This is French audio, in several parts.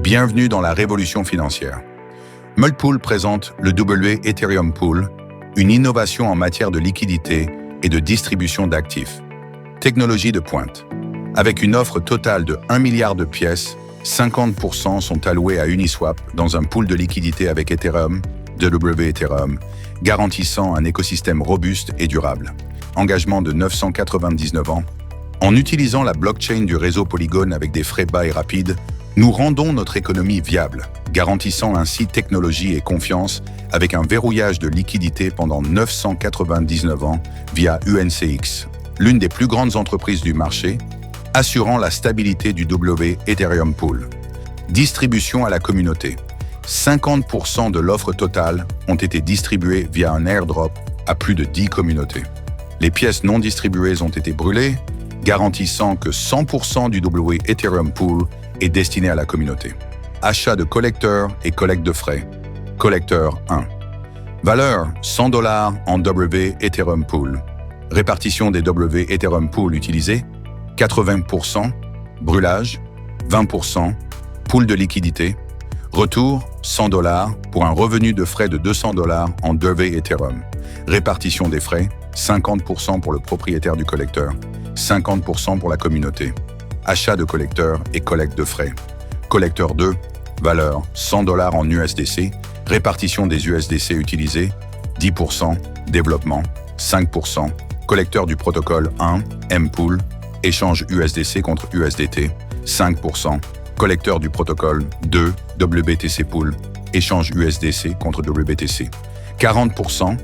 Bienvenue dans la révolution financière. Multpool présente le W Ethereum Pool, une innovation en matière de liquidité et de distribution d'actifs. Technologie de pointe. Avec une offre totale de 1 milliard de pièces, 50% sont alloués à Uniswap dans un pool de liquidité avec Ethereum, W Ethereum, garantissant un écosystème robuste et durable. Engagement de 999 ans. En utilisant la blockchain du réseau Polygon avec des frais bas et rapides, nous rendons notre économie viable, garantissant ainsi technologie et confiance avec un verrouillage de liquidité pendant 999 ans via UNCX, l'une des plus grandes entreprises du marché, assurant la stabilité du W Ethereum Pool. Distribution à la communauté. 50% de l'offre totale ont été distribuées via un airdrop à plus de 10 communautés. Les pièces non distribuées ont été brûlées, garantissant que 100% du W Ethereum Pool est destiné à la communauté. Achat de collecteurs et collecte de frais. Collecteur 1. Valeur $100 en W Ethereum Pool. Répartition des W Ethereum Pool utilisés 80%. Brûlage 20%. Pool de liquidité. Retour $100 pour un revenu de frais de $200 en W Ethereum. Répartition des frais 50% pour le propriétaire du collecteur, 50% pour la communauté. Achat de collecteur et collecte de frais. Collecteur 2, valeur $100 en USDC, répartition des USDC utilisés, 10%, développement, 5%, collecteur du protocole 1, M-Pool, échange USDC contre USDT, 5%, collecteur du protocole 2, WBTC Pool, échange USDC contre WBTC, 40%,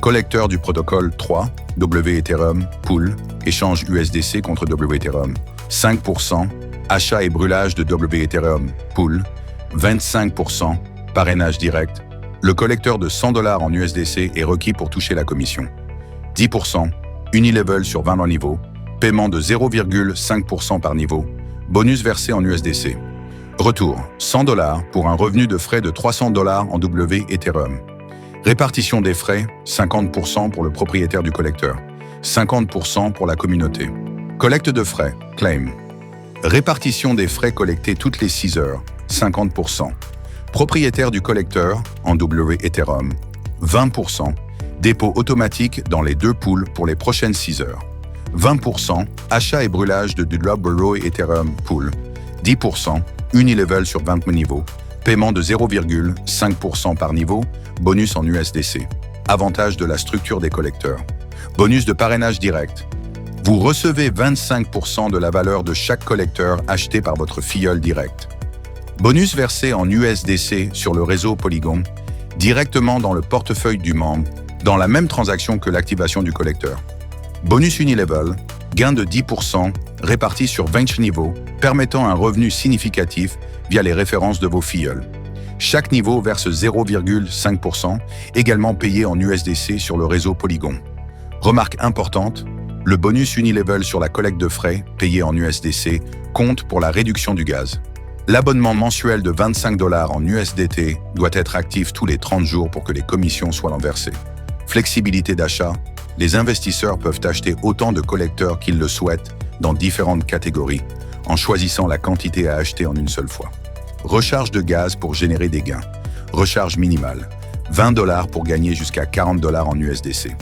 collecteur du protocole 3, W Ethereum Pool, échange USDC contre W Ethereum, 5%, achat et brûlage de W Ethereum Pool, 25%, parrainage direct. Le collecteur de $100 en USDC est requis pour toucher la commission. 10%, unilevel sur 20 niveaux, paiement de 0,5% par niveau, bonus versé en USDC. Retour, $100 pour un revenu de frais de $300 en W Ethereum. Répartition des frais, 50% pour le propriétaire du collecteur, 50% pour la communauté. Collecte de frais, claim. Répartition des frais collectés toutes les 6 heures, 50%. Propriétaire du collecteur, en W Ethereum, 20%. Dépôt automatique dans les deux pools pour les prochaines 6 heures. 20%, achat et brûlage de W Ethereum Pool. 10%, unilevel sur 20 niveaux. Paiement de 0,5% par niveau, bonus en USDC. Avantage de la structure des collecteurs. Bonus de parrainage direct. Vous recevez 25% de la valeur de chaque collecteur acheté par votre filleul direct. Bonus versé en USDC sur le réseau Polygon, directement dans le portefeuille du membre, dans la même transaction que l'activation du collecteur. Bonus unilevel, gain de 10% réparti sur 20 niveaux, permettant un revenu significatif via les références de vos filleuls. Chaque niveau verse 0,5%, également payé en USDC sur le réseau Polygon. Remarque importante, le bonus unilevel sur la collecte de frais, payé en USDC, compte pour la réduction du gaz. L'abonnement mensuel de $25 en USDT doit être actif tous les 30 jours pour que les commissions soient renversées. Flexibilité d'achat, les investisseurs peuvent acheter autant de collecteurs qu'ils le souhaitent dans différentes catégories, en choisissant la quantité à acheter en une seule fois. Recharge de gaz pour générer des gains. Recharge minimale. $20 pour gagner jusqu'à $40 en USDC.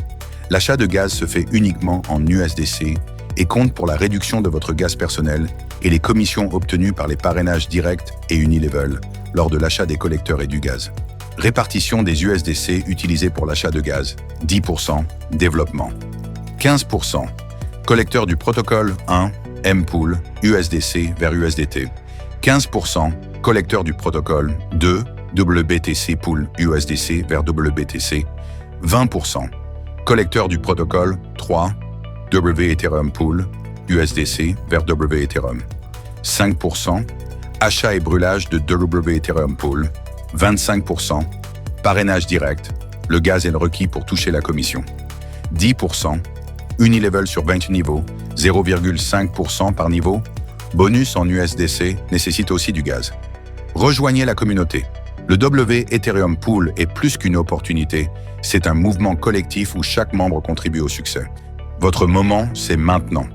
L'achat de gaz se fait uniquement en USDC et compte pour la réduction de votre gaz personnel et les commissions obtenues par les parrainages directs et unilevel lors de l'achat des collecteurs et du gaz. Répartition des USDC utilisés pour l'achat de gaz. 10%. Développement. 15%. Collecteur du protocole 1, M-Pool, USDC vers USDT. 15%. Collecteur du protocole 2, WBTC Pool, USDC vers WBTC. 20%. Collecteur du protocole 3, W Ethereum Pool, USDC vers W Ethereum. 5%. Achat et brûlage de W Ethereum Pool. 25%. Parrainage direct. Le gaz est requis pour toucher la commission. 10%. Unilevel sur 20 niveaux. 0,5% par niveau. Bonus en USDC nécessite aussi du gaz. Rejoignez la communauté. Le W Ethereum Pool est plus qu'une opportunité, c'est un mouvement collectif où chaque membre contribue au succès. Votre moment, c'est maintenant.